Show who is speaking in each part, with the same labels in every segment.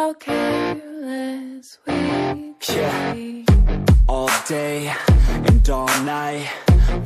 Speaker 1: how careless we could be.
Speaker 2: All day and all night,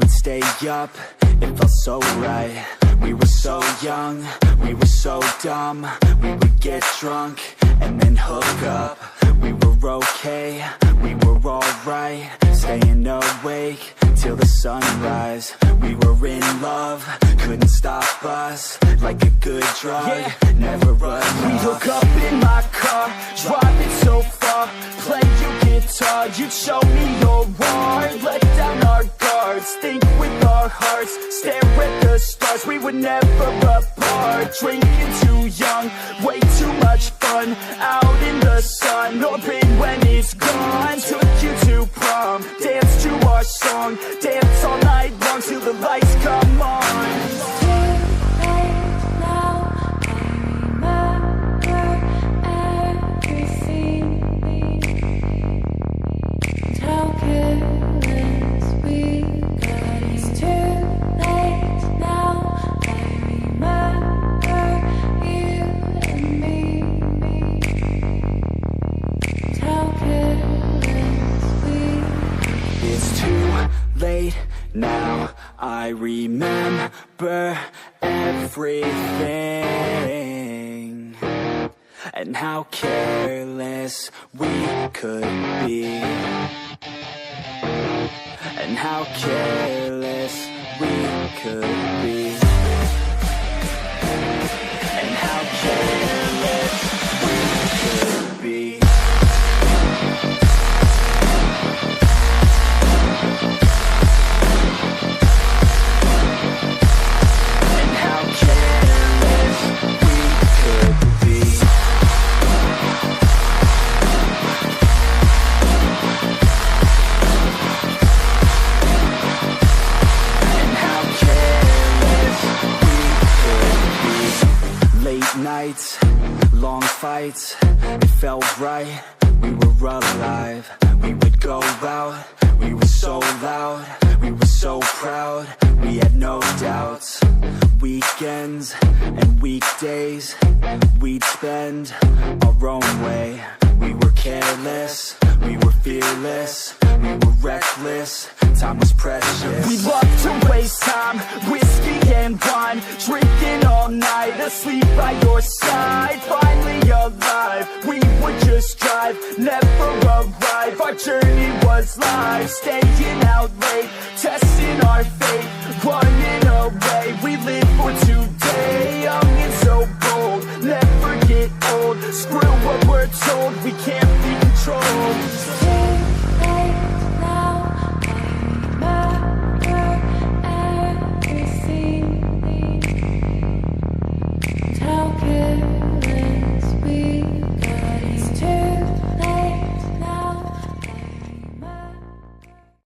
Speaker 2: we'd stay up, it felt so right. We were so young, we were so dumb. We would get drunk and then hook up. We were okay, we were alright, staying awake till the sunrise. We were in love, couldn't stop us, like a good drug, never run off.
Speaker 3: We hook up in my car, driving so far, play you guitar, you'd show me your art. Let down our guards, think with our hearts, stare at the stars, we were never apart. Drinking too young, way too much fun, out in the sun, open when it's gone. Took you to prom, dance to our song, dance all night long till the lights come on.
Speaker 2: Late now, I remember everything, and how careless we could be, and how careless we could be, and how careless nights, long fights, it felt right. We were alive, we would go out. We were so loud, we were so proud. We had no doubts. Weekends and weekdays, we'd spend our own way. We were careless, we were fearless, we were reckless. Time was precious.
Speaker 3: We loved to waste time, whiskey and wine, drinking all night, asleep by your side. Finally alive, we would just drive, never arrive. Our journey was life, staying out late, testing our fate, running away. We live for today, young and so bold, never get old. Screw what we're told, we can't be controlled.